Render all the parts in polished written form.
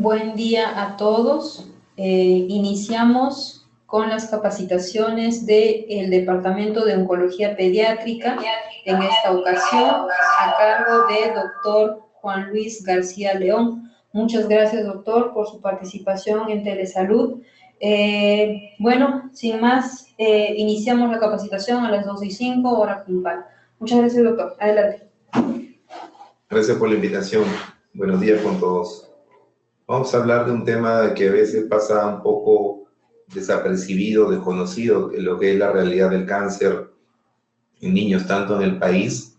Buen día a todos. Iniciamos con las capacitaciones del Departamento de Oncología Pediátrica, en esta ocasión a cargo del doctor Juan Luis García León. Muchas gracias, doctor, por su participación en Telesalud. Bueno, sin más, iniciamos la capacitación a las 2:05, hora puntual. Muchas gracias, doctor. Adelante. Gracias por la invitación. Buenos días con todos. Vamos a hablar de un tema que a veces pasa un poco desapercibido, desconocido, lo que es la realidad del cáncer en niños, tanto en el país,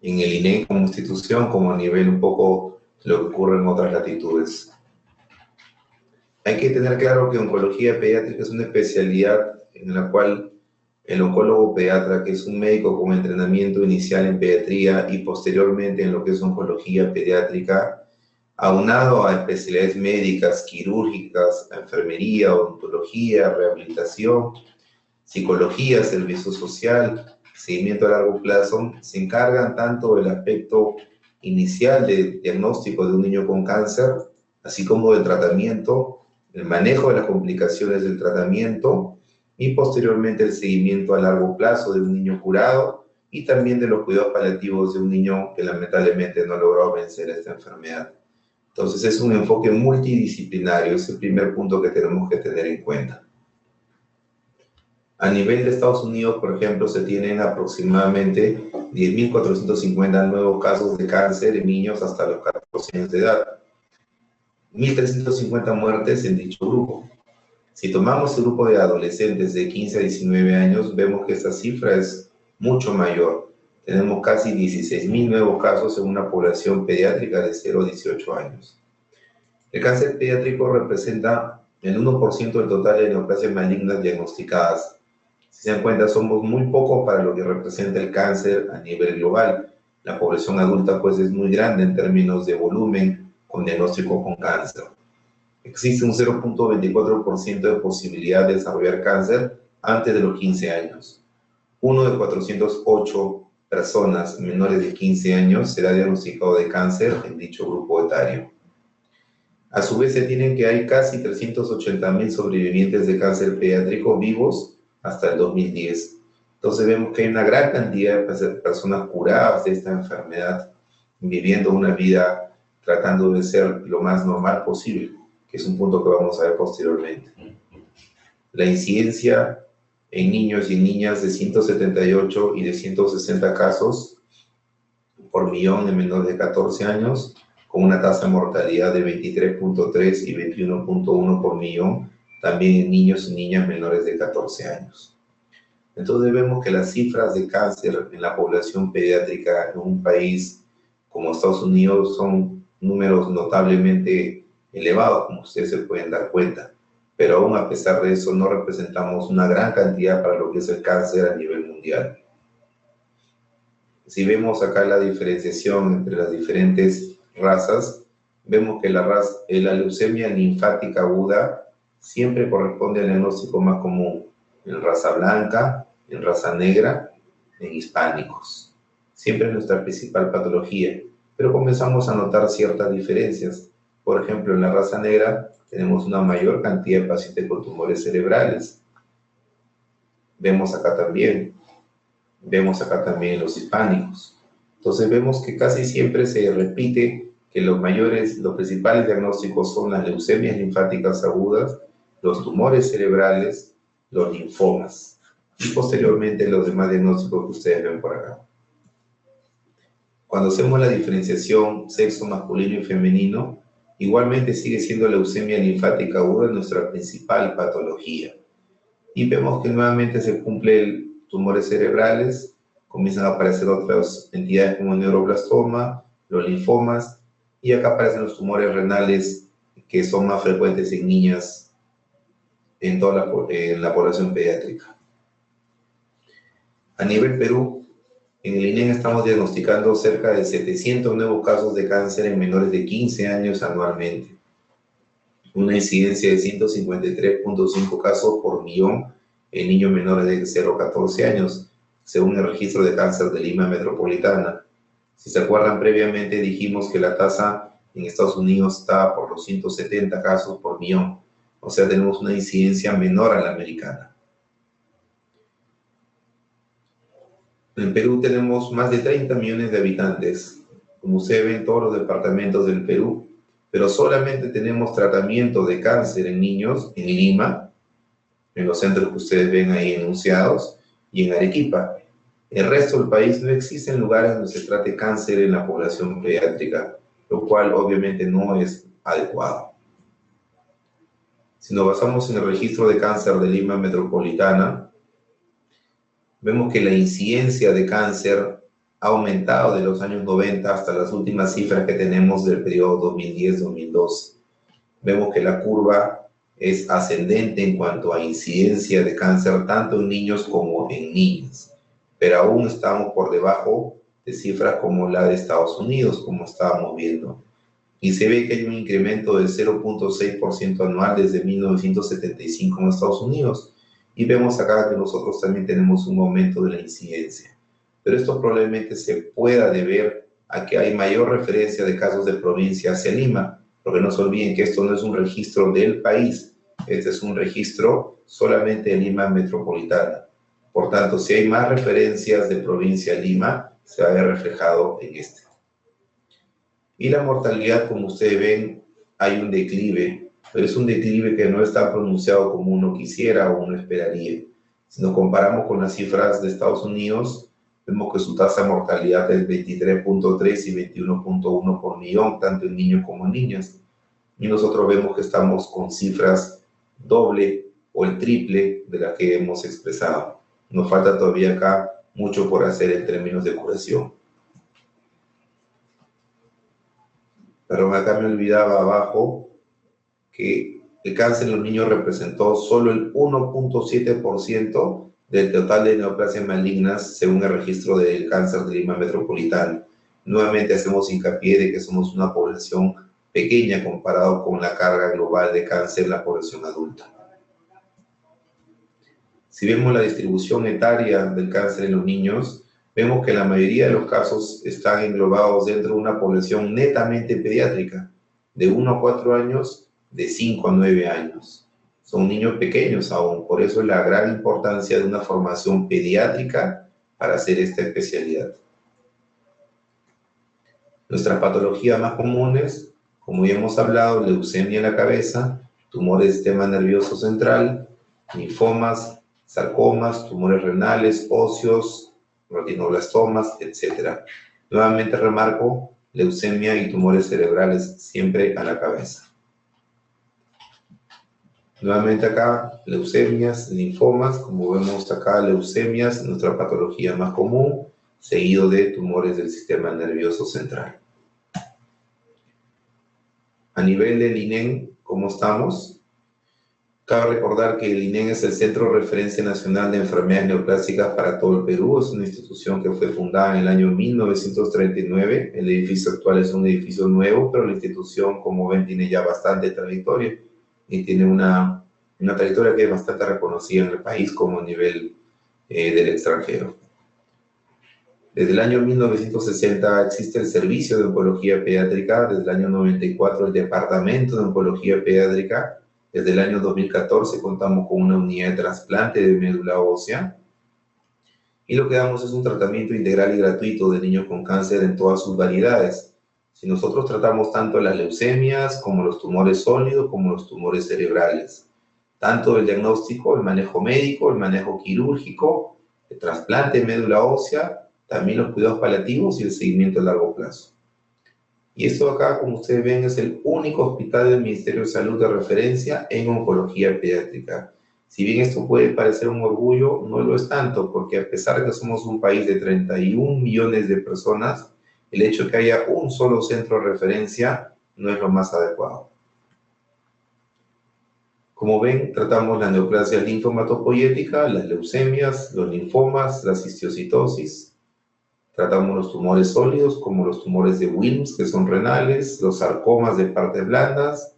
en el INEM como institución, como a nivel un poco lo que ocurre en otras latitudes. Hay que tener claro que oncología pediátrica es una especialidad en la cual el oncólogo pediatra, que es un médico con entrenamiento inicial en pediatría y posteriormente en lo que es oncología pediátrica, aunado a especialidades médicas, quirúrgicas, enfermería, odontología, rehabilitación, psicología, servicio social, seguimiento a largo plazo, se encargan tanto del aspecto inicial de diagnóstico de un niño con cáncer, así como del tratamiento, el manejo de las complicaciones del tratamiento y posteriormente el seguimiento a largo plazo de un niño curado y también de los cuidados paliativos de un niño que lamentablemente no logró vencer esta enfermedad. Entonces es un enfoque multidisciplinario, es el primer punto que tenemos que tener en cuenta. A nivel de Estados Unidos, por ejemplo, se tienen aproximadamente 10.450 nuevos casos de cáncer en niños hasta los 14 años de edad. 1.350 muertes en dicho grupo. Si tomamos el grupo de adolescentes de 15 a 19 años, vemos que esta cifra es mucho mayor. Tenemos casi 16.000 nuevos casos en una población pediátrica de 0 a 18 años. El cáncer pediátrico representa el 1% del total de neoplasias malignas diagnosticadas. Si se dan cuenta, somos muy pocos para lo que representa el cáncer a nivel global. La población adulta pues es muy grande en términos de volumen con diagnóstico con cáncer. Existe un 0.24% de posibilidad de desarrollar cáncer antes de los 15 años. 1 de 408 personas menores de 15 años será diagnosticado de cáncer en dicho grupo etario. A su vez, se tienen que hay casi 380.000 sobrevivientes de cáncer pediátrico vivos hasta el 2010. Entonces vemos que hay una gran cantidad de personas curadas de esta enfermedad, viviendo una vida tratando de ser lo más normal posible, que es un punto que vamos a ver posteriormente. La incidencia en niños y niñas de 178 y de 160 casos por millón en menores de 14 años, con una tasa de mortalidad de 23.3 y 21.1 por millón, también en niños y niñas menores de 14 años. Entonces vemos que las cifras de cáncer en la población pediátrica en un país como Estados Unidos son números notablemente elevados, como ustedes se pueden dar cuenta. Pero aún a pesar de eso no representamos una gran cantidad para lo que es el cáncer a nivel mundial. Si vemos acá la diferenciación entre las diferentes razas, vemos que la leucemia linfática aguda siempre corresponde al diagnóstico más común en raza blanca, en raza negra, en hispánicos. Siempre es nuestra principal patología, pero comenzamos a notar ciertas diferencias. Por ejemplo, en la raza negra tenemos una mayor cantidad de pacientes con tumores cerebrales. Vemos acá también los hispánicos. Entonces vemos que casi siempre se repite que los principales diagnósticos son las leucemias linfáticas agudas, los tumores cerebrales, los linfomas y posteriormente los demás diagnósticos que ustedes ven por acá. Cuando hacemos la diferenciación sexo masculino y femenino, igualmente sigue siendo leucemia linfática aguda nuestra principal patología. Y vemos que nuevamente se cumplen tumores cerebrales, comienzan a aparecer otras entidades como el neuroblastoma, los linfomas, y acá aparecen los tumores renales que son más frecuentes en niñas en la población pediátrica. A nivel Perú, en el INEM estamos diagnosticando cerca de 700 nuevos casos de cáncer en menores de 15 años anualmente. Una incidencia de 153.5 casos por millón en niños menores de 0 a 14 años, según el registro de cáncer de Lima Metropolitana. Si se acuerdan, previamente dijimos que la tasa En Estados Unidos está por los 170 casos por millón. O sea, tenemos una incidencia menor a la americana. En Perú tenemos más de 30 millones de habitantes. Como ustedes ven, todos los departamentos del Perú, pero solamente tenemos tratamiento de cáncer en niños en Lima, en los centros que ustedes ven ahí enunciados, y en Arequipa. El resto del país no existen lugares donde se trate cáncer en la población pediátrica, lo cual obviamente no es adecuado. Si nos basamos en el registro de cáncer de Lima metropolitana, vemos que la incidencia de cáncer ha aumentado de los años 90 hasta las últimas cifras que tenemos del periodo 2010-2012. Vemos que la curva es ascendente en cuanto a incidencia de cáncer tanto en niños como en niñas, pero aún estamos por debajo de cifras como la de Estados Unidos, como estábamos viendo. Y se ve que hay un incremento del 0.6% anual desde 1975 en Estados Unidos. Y vemos acá que nosotros también tenemos un aumento de la incidencia. Pero esto probablemente se pueda deber a que hay mayor referencia de casos de provincia hacia Lima, porque no se olviden que esto no es un registro del país, este es un registro solamente de Lima metropolitana. Por tanto, si hay más referencias de provincia a Lima, se va a ver reflejado en este. Y la mortalidad, como ustedes ven, hay un declive, pero es un declive que no está pronunciado como uno quisiera o uno esperaría. Si nos comparamos con las cifras de Estados Unidos, vemos que su tasa de mortalidad es 23.3 y 21.1 por millón, tanto en niños como en niñas. Y nosotros vemos que estamos con cifras doble o el triple de las que hemos expresado. Nos falta todavía acá mucho por hacer en términos de curación. Pero acá me olvidaba abajo que el cáncer en los niños representó solo el 1.7% del total de neoplasias malignas según el registro del cáncer de Lima metropolitana. Nuevamente hacemos hincapié de que somos una población pequeña comparado con la carga global de cáncer en la población adulta. Si vemos la distribución etaria del cáncer en los niños, vemos que la mayoría de los casos están englobados dentro de una población netamente pediátrica, de 1 a 4 años, de 5 a 9 años. Son niños pequeños aún, por eso es la gran importancia de una formación pediátrica para hacer esta especialidad. Nuestras patologías más comunes, como ya hemos hablado, leucemia en la cabeza, tumores del sistema nervioso central, linfomas, sarcomas, tumores renales, óseos, retinoblastomas, etc. Nuevamente remarco, leucemia y tumores cerebrales siempre a la cabeza. Nuevamente acá, leucemias, linfomas, como vemos acá, leucemias, nuestra patología más común, seguido de tumores del sistema nervioso central. A nivel del INEN, ¿cómo estamos? Cabe recordar que el INEN es el Centro de Referencia Nacional de Enfermedades Neoplásicas para todo el Perú. Es una institución que fue fundada en el año 1939. El edificio actual es un edificio nuevo, pero la institución, como ven, tiene ya bastante trayectoria y tiene una trayectoria que es bastante reconocida en el país como a nivel del extranjero. Desde el año 1960 existe el Servicio de Oncología Pediátrica, desde el año 94 el Departamento de Oncología Pediátrica. Desde el año 2014 contamos con una unidad de trasplante de médula ósea y lo que damos es un tratamiento integral y gratuito de niños con cáncer en todas sus variedades. Si nosotros tratamos tanto las leucemias como los tumores sólidos como los tumores cerebrales, tanto el diagnóstico, el manejo médico, el manejo quirúrgico, el trasplante de médula ósea, también los cuidados paliativos y el seguimiento a largo plazo. Y esto acá, como ustedes ven, es el único hospital del Ministerio de Salud de referencia en oncología pediátrica. Si bien esto puede parecer un orgullo, no lo es tanto, porque a pesar de que somos un país de 31 millones de personas, el hecho de que haya un solo centro de referencia no es lo más adecuado. Como ven, tratamos la neoplasia linfomatopoyética, las leucemias, los linfomas, la cistiocitosis. Tratamos los tumores sólidos, como los tumores de Wilms, que son renales, los sarcomas de partes blandas,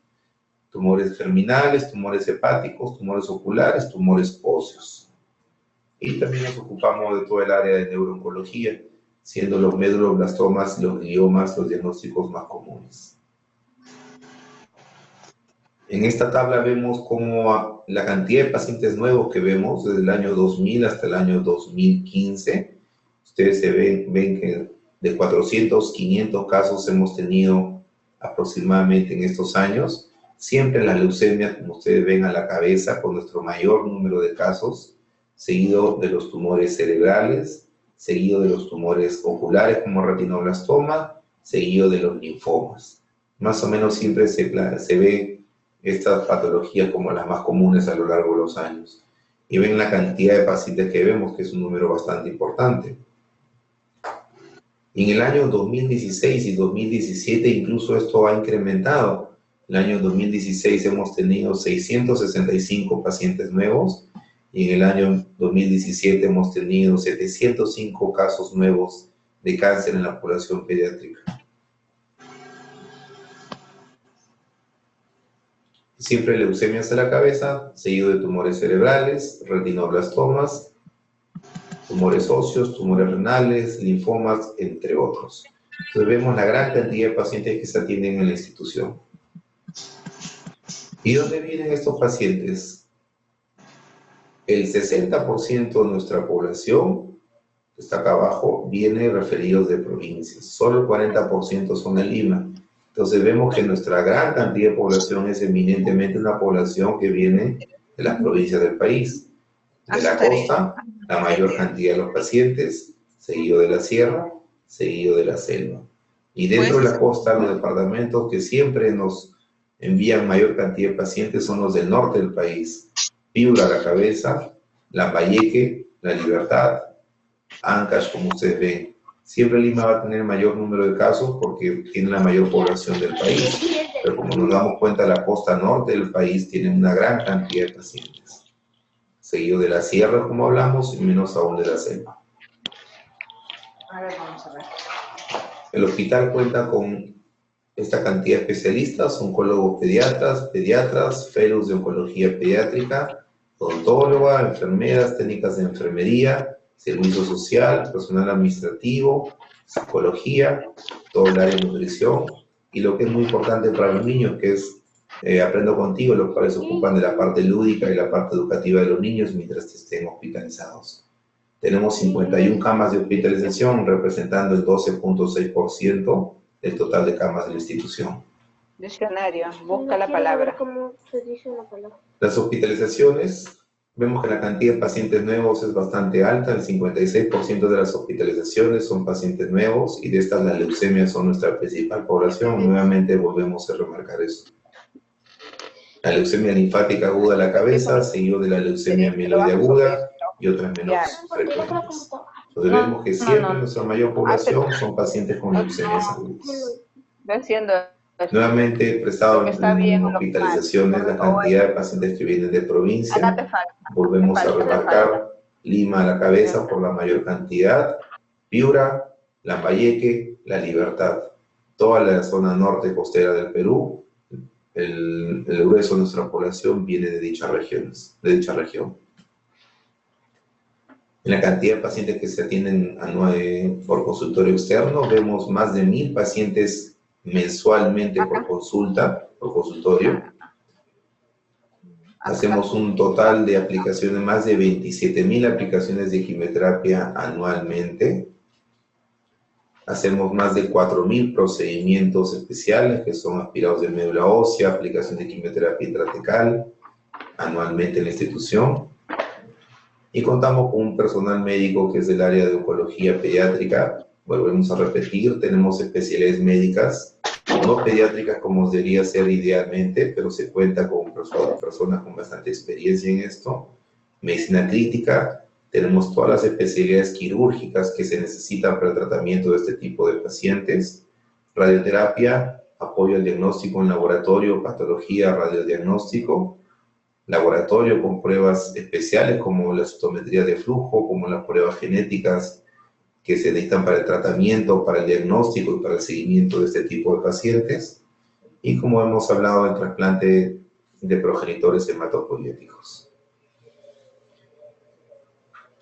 tumores germinales, tumores hepáticos, tumores oculares, tumores óseos. Y también nos ocupamos de todo el área de neurooncología, siendo los meduloblastomas y los gliomas los diagnósticos más comunes. En esta tabla vemos cómo la cantidad de pacientes nuevos que vemos desde el año 2000 hasta el año 2015. Ustedes ven que de 400, 500 casos hemos tenido aproximadamente en estos años. Siempre la leucemia, como ustedes ven, a la cabeza con nuestro mayor número de casos, seguido de los tumores cerebrales, seguido de los tumores oculares como retinoblastoma, seguido de los linfomas. Más o menos siempre se ve estas patologías como las más comunes a lo largo de los años. Y ven la cantidad de pacientes que vemos, que es un número bastante importante. En el año 2016 y 2017 incluso esto ha incrementado. En el año 2016 hemos tenido 665 pacientes nuevos y en el año 2017 hemos tenido 705 casos nuevos de cáncer en la población pediátrica. Siempre leucemias a la cabeza, seguido de tumores cerebrales, retinoblastomas, tumores óseos, tumores renales, linfomas, entre otros. Entonces vemos la gran cantidad de pacientes que se atienden en la institución. ¿Y dónde vienen estos pacientes? El 60% de nuestra población, que está acá abajo, viene referidos de provincias. Solo el 40% son de Lima. Entonces vemos que nuestra gran cantidad de población es eminentemente una población que viene de las provincias del país. De la costa, la mayor cantidad de los pacientes, seguido de la sierra, seguido de la selva. Y dentro de la costa, los departamentos que siempre nos envían mayor cantidad de pacientes son los del norte del país. Piura a la cabeza, Lambayeque, La Libertad, Ancash, como ustedes ven. Siempre Lima va a tener mayor número de casos porque tiene la mayor población del país. Pero como nos damos cuenta, la costa norte del país tiene una gran cantidad de pacientes. Seguido de la sierra, como hablamos, y menos aún de la selva. Ahora vamos a ver. El hospital cuenta con esta cantidad de especialistas, oncólogos pediatras, fellows de oncología pediátrica, odontóloga, enfermeras, técnicas de enfermería, servicio social, personal administrativo, psicología, todo el área de nutrición, y lo que es muy importante para los niños, que es Aprendo Contigo, los cuales se ocupan de la parte lúdica y la parte educativa de los niños mientras estén hospitalizados. Tenemos 51 camas de hospitalización, representando el 12.6% del total de camas de la institución. Diccionario, busca la palabra. ¿Cómo se dice la palabra? Las hospitalizaciones, vemos que la cantidad de pacientes nuevos es bastante alta, el 56% de las hospitalizaciones son pacientes nuevos, y de estas las leucemias son nuestra principal población. Nuevamente volvemos a remarcar eso. La leucemia linfática aguda a la cabeza, seguido de la leucemia mieloide aguda y otras menos frecuentes. Entonces vemos que siempre nuestra mayor población son pacientes con leucemias agudas. Nuevamente, prestado en hospitalizaciones, la cantidad de pacientes que vienen de provincia, volvemos a remarcar Lima a la cabeza por la mayor cantidad, Piura, Lambayeque, La Libertad, toda la zona norte costera del Perú. El grueso de nuestra población viene de dicha región. En la cantidad de pacientes que se atienden por consultorio externo, vemos más de 1000 pacientes mensualmente por consultorio. Hacemos un total de aplicaciones, más de 27.000 aplicaciones de quimioterapia anualmente. Hacemos más de 4.000 procedimientos especiales, que son aspirados de médula ósea, aplicación de quimioterapia intratecal, anualmente en la institución. Y contamos con un personal médico que es del área de oncología pediátrica. Volvemos a repetir, tenemos especialidades médicas, no pediátricas como debería ser idealmente, pero se cuenta con personas con bastante experiencia en esto. Medicina crítica. Tenemos todas las especialidades quirúrgicas que se necesitan para el tratamiento de este tipo de pacientes. Radioterapia, apoyo al diagnóstico en laboratorio, patología, radiodiagnóstico. Laboratorio con pruebas especiales como la citometría de flujo, como las pruebas genéticas que se necesitan para el tratamiento, para el diagnóstico y para el seguimiento de este tipo de pacientes. Y como hemos hablado, el trasplante de progenitores hematopoyéticos.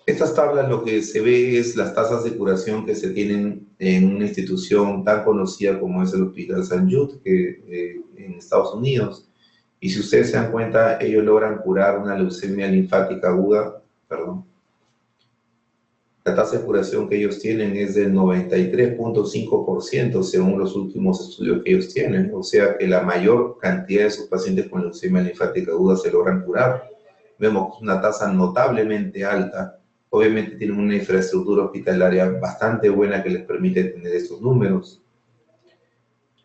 Estas tablas lo que se ve es las tasas de curación que se tienen en una institución tan conocida como es el Hospital St. Jude en Estados Unidos. Y si ustedes se dan cuenta, ellos logran curar una leucemia linfática aguda, la tasa de curación que ellos tienen es del 93.5% según los últimos estudios que ellos tienen. O sea que la mayor cantidad de sus pacientes con leucemia linfática aguda se logran curar. Vemos una tasa notablemente alta. Obviamente tienen una infraestructura hospitalaria bastante buena que les permite tener estos números.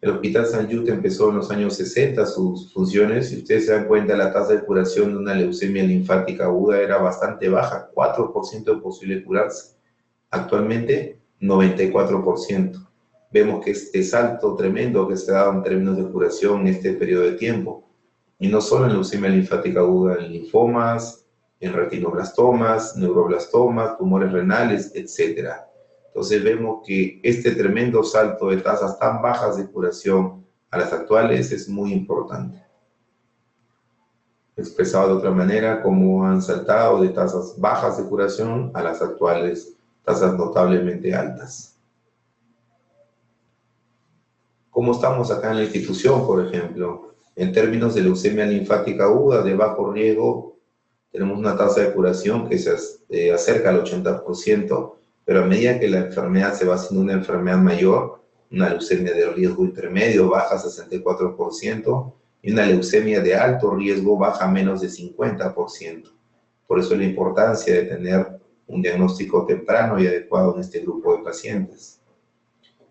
El Hospital St. Jude empezó en los años 60 sus funciones y ustedes se dan cuenta la tasa de curación de una leucemia linfática aguda era bastante baja, 4% de posible curarse. Actualmente, 94%. Vemos que este salto tremendo que se ha dado en términos de curación en este periodo de tiempo. Y no solo en leucemia linfática aguda, en linfomas, en retinoblastomas, neuroblastomas, tumores renales, etc. Entonces vemos que este tremendo salto de tasas tan bajas de curación a las actuales es muy importante. Expresado de otra manera, como han saltado de tasas bajas de curación a las actuales tasas notablemente altas. ¿Cómo estamos acá en la institución, por ejemplo? En términos de leucemia linfática aguda de bajo riesgo, tenemos una tasa de curación que se acerca al 80%, pero a medida que la enfermedad se va haciendo una enfermedad mayor, una leucemia de riesgo intermedio baja a 64% y una leucemia de alto riesgo baja a menos de 50%. Por eso la importancia de tener un diagnóstico temprano y adecuado en este grupo de pacientes.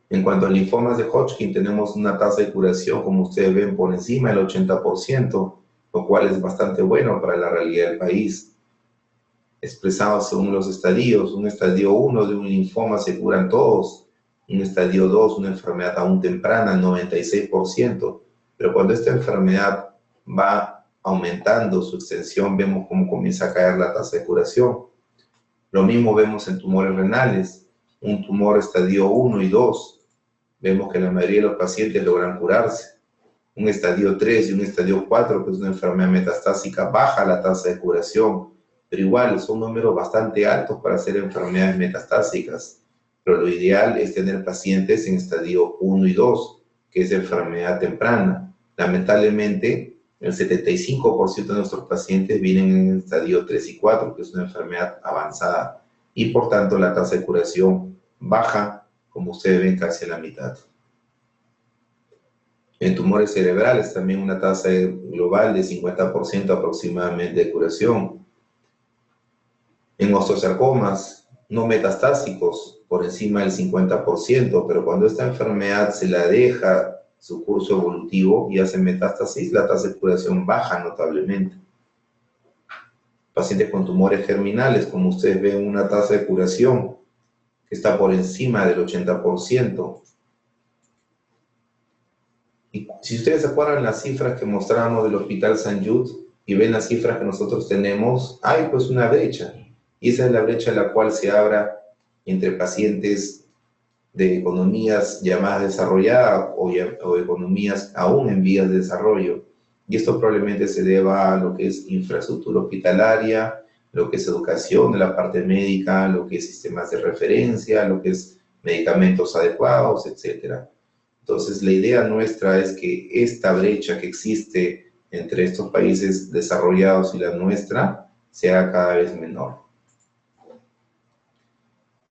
En cuanto a linfomas de Hodgkin, tenemos una tasa de curación, como ustedes ven, por encima del 80%, lo cual es bastante bueno para la realidad del país. Expresado según los estadios, un estadio 1 de un linfoma se curan todos, un estadio 2, una enfermedad aún temprana, 96%, pero cuando esta enfermedad va aumentando su extensión, vemos cómo comienza a caer la tasa de curación. Lo mismo vemos en tumores renales, un tumor estadio 1 y 2, vemos que la mayoría de los pacientes logran curarse. Un estadio 3 y un estadio 4, que es una enfermedad metastásica, baja la tasa de curación, pero igual son números bastante altos para hacer enfermedades metastásicas. Pero lo ideal es tener pacientes en estadio 1 y 2, que es enfermedad temprana. Lamentablemente, el 75% de nuestros pacientes vienen en estadio 3 y 4, que es una enfermedad avanzada, y por tanto la tasa de curación baja, como ustedes ven, casi a la mitad. En tumores cerebrales también una tasa global de 50% aproximadamente de curación. En osteosarcomas no metastásicos por encima del 50%, pero cuando esta enfermedad se la deja su curso evolutivo y hace metástasis, la tasa de curación baja notablemente. Pacientes con tumores germinales, como ustedes ven, una tasa de curación que está por encima del 80%. Y si ustedes se acuerdan las cifras que mostramos del Hospital St. Jude y ven las cifras que nosotros tenemos, hay pues una brecha. Y esa es la brecha en la cual se abra entre pacientes de economías llamadas desarrolladas o economías aún en vías de desarrollo. Y esto probablemente se deba a lo que es infraestructura hospitalaria, lo que es educación de la parte médica, lo que es sistemas de referencia, lo que es medicamentos adecuados, etc. Entonces, la idea nuestra es que esta brecha que existe entre estos países desarrollados y la nuestra sea cada vez menor.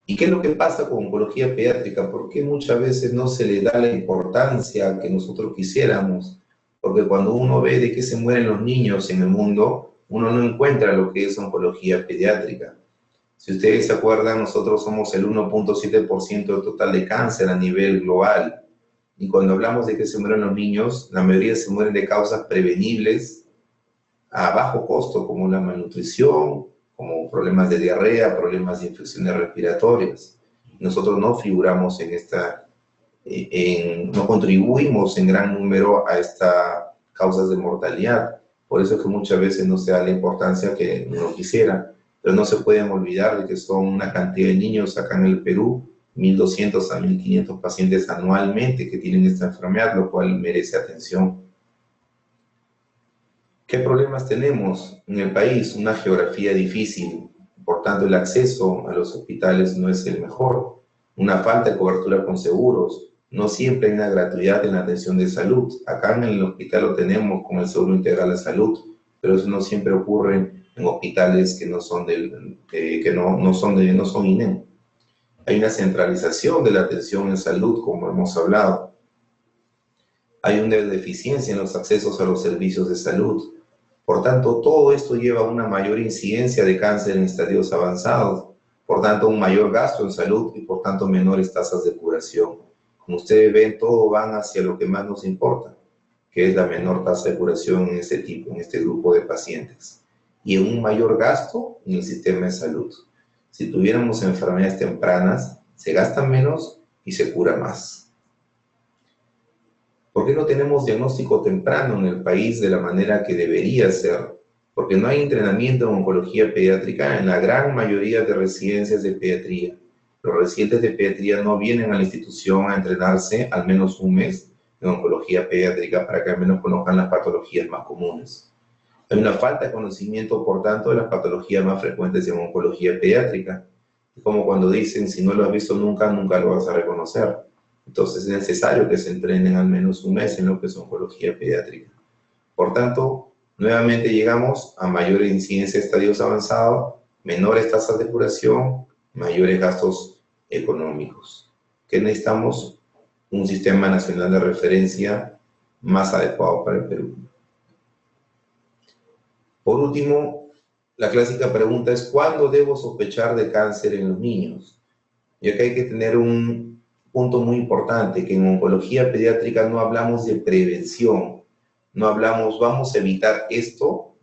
¿Y qué es lo que pasa con oncología pediátrica? ¿Por qué muchas veces no se le da la importancia que nosotros quisiéramos? Porque cuando uno ve de qué se mueren los niños en el mundo, uno no encuentra lo que es oncología pediátrica. Si ustedes se acuerdan, nosotros somos el 1.7% del total de cáncer a nivel global. Y cuando hablamos de que se mueren los niños, la mayoría se mueren de causas prevenibles a bajo costo, como la malnutrición, como problemas de diarrea, problemas de infecciones respiratorias. Nosotros no figuramos en esta, no contribuimos en gran número a estas causas de mortalidad. Por eso es que muchas veces no se da la importancia que uno quisiera. Pero no se pueden olvidar de que son una cantidad de niños acá en el Perú, 1.200 a 1.500 pacientes anualmente que tienen esta enfermedad, lo cual merece atención. ¿Qué problemas tenemos en el país? Una geografía difícil, por tanto el acceso a los hospitales no es el mejor, una falta de cobertura con seguros, No siempre hay una gratuidad en la atención de salud. Acá en el hospital lo tenemos con el Seguro Integral de Salud, pero eso no siempre ocurre en hospitales que no son no son INEM. Hay una centralización de la atención en salud, como hemos hablado. Hay una deficiencia en los accesos a los servicios de salud. Por tanto, todo esto lleva a una mayor incidencia de cáncer en estadios avanzados, por tanto, un mayor gasto en salud y por tanto menores tasas de curación. Como ustedes ven, todo van hacia lo que más nos importa, que es la menor tasa de curación en este grupo de pacientes. Y en un mayor gasto en el sistema de salud. Si tuviéramos enfermedades tempranas, se gasta menos y se cura más. ¿Por qué no tenemos diagnóstico temprano en el país de la manera que debería ser? Porque no hay entrenamiento en oncología pediátrica en la gran mayoría de residencias de pediatría. Los residentes de pediatría no vienen a la institución a entrenarse al menos un mes en oncología pediátrica para que al menos conozcan las patologías más comunes. Hay una falta de conocimiento, por tanto, de las patologías más frecuentes en oncología pediátrica. Es como cuando dicen, si no lo has visto nunca, nunca lo vas a reconocer. Entonces es necesario que se entrenen al menos un mes en lo que es oncología pediátrica. Por tanto, nuevamente llegamos a mayor incidencia de estadios avanzados, menores tasas de curación, mayores gastos económicos. ¿Qué necesitamos? Un sistema nacional de referencia más adecuado para el Perú. Por último, la clásica pregunta es, ¿cuándo debo sospechar de cáncer en los niños? Y acá hay que tener un punto muy importante, que en oncología pediátrica no hablamos de prevención, no hablamos, vamos a evitar esto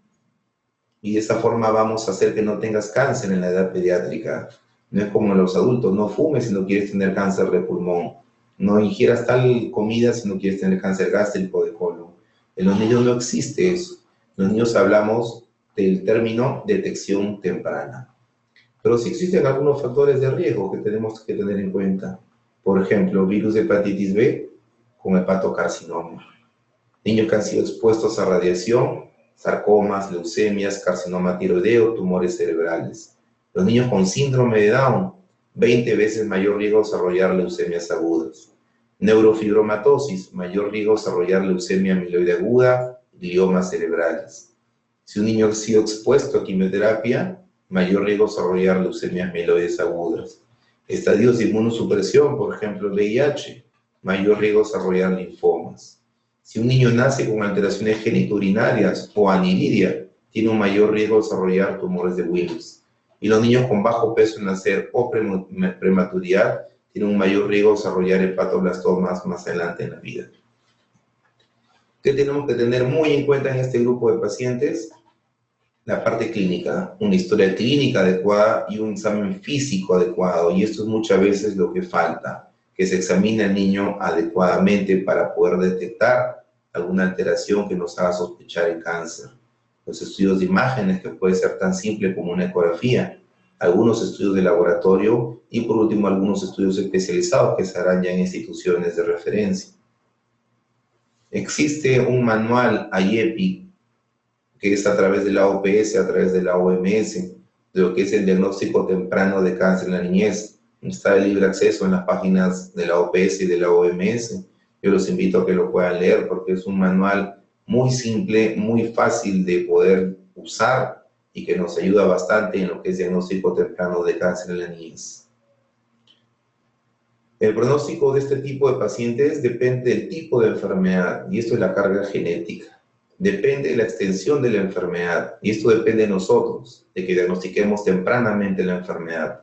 y de esa forma vamos a hacer que no tengas cáncer en la edad pediátrica. No es como en los adultos, no fumes si no quieres tener cáncer de pulmón, no ingieras tal comida si no quieres tener cáncer gástrico de colon. En los niños no existe eso. En los niños hablamos del término detección temprana. Pero sí existen algunos factores de riesgo que tenemos que tener en cuenta. Por ejemplo, virus de hepatitis B con hepatocarcinoma. Niños que han sido expuestos a radiación, sarcomas, leucemias, carcinoma tiroideo, tumores cerebrales. Los niños con síndrome de Down, 20 veces mayor riesgo de desarrollar leucemias agudas. Neurofibromatosis, mayor riesgo de desarrollar leucemia amiloide aguda, gliomas cerebrales. Si un niño ha sido expuesto a quimioterapia, mayor riesgo de desarrollar leucemias amiloides agudas. Estadios de inmunosupresión, por ejemplo, el VIH, mayor riesgo de desarrollar linfomas. Si un niño nace con alteraciones genitourinarias o aniridia, tiene un mayor riesgo de desarrollar tumores de Wilms. Y los niños con bajo peso en nacer o prematuridad tienen un mayor riesgo de desarrollar hepatoblastomas más adelante en la vida. ¿Qué tenemos que tener muy en cuenta en este grupo de pacientes? La parte clínica, una historia clínica adecuada y un examen físico adecuado. Y esto es muchas veces lo que falta, que se examine al niño adecuadamente para poder detectar alguna alteración que nos haga sospechar el cáncer. Los estudios de imágenes, que puede ser tan simple como una ecografía, algunos estudios de laboratorio y por último algunos estudios especializados que se harán ya en instituciones de referencia. Existe un manual IEPI, que es a través de la OPS, a través de la OMS, de lo que es el diagnóstico temprano de cáncer en la niñez. Está de libre acceso en las páginas de la OPS y de la OMS. Yo los invito a que lo puedan leer porque es un manual muy simple, muy fácil de poder usar y que nos ayuda bastante en lo que es diagnóstico temprano de cáncer en la niñez. El pronóstico de este tipo de pacientes depende del tipo de enfermedad y esto es la carga genética. Depende de la extensión de la enfermedad y esto depende de nosotros, de que diagnostiquemos tempranamente la enfermedad.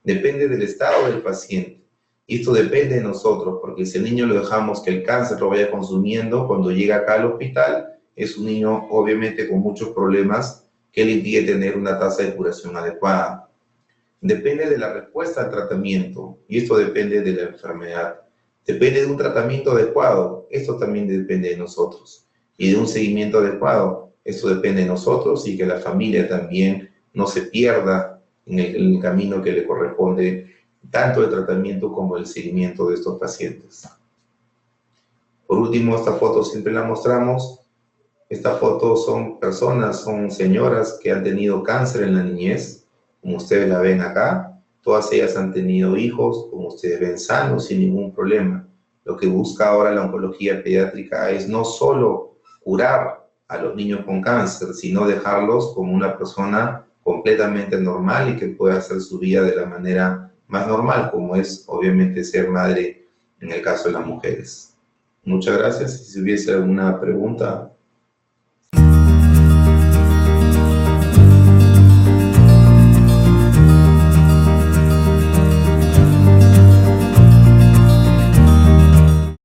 Depende del estado del paciente y esto depende de nosotros porque si el niño lo dejamos que el cáncer lo vaya consumiendo, cuando llega acá al hospital es un niño obviamente con muchos problemas que le impide tener una tasa de curación adecuada. Depende de la respuesta al tratamiento y esto depende de la enfermedad. Depende de un tratamiento adecuado, esto también depende de nosotros. Y de un seguimiento adecuado, esto depende de nosotros y que la familia también no se pierda en el camino que le corresponde, tanto el tratamiento como el seguimiento de estos pacientes. Por último, esta foto siempre la mostramos. Esta foto son personas, son señoras que han tenido cáncer en la niñez, como ustedes la ven acá. Todas ellas han tenido hijos, como ustedes ven, sanos, sin ningún problema. Lo que busca ahora la oncología pediátrica es no solo curar a los niños con cáncer, sino dejarlos como una persona completamente normal y que pueda hacer su vida de la manera más normal, como es obviamente ser madre en el caso de las mujeres. Muchas gracias. Si hubiese alguna pregunta,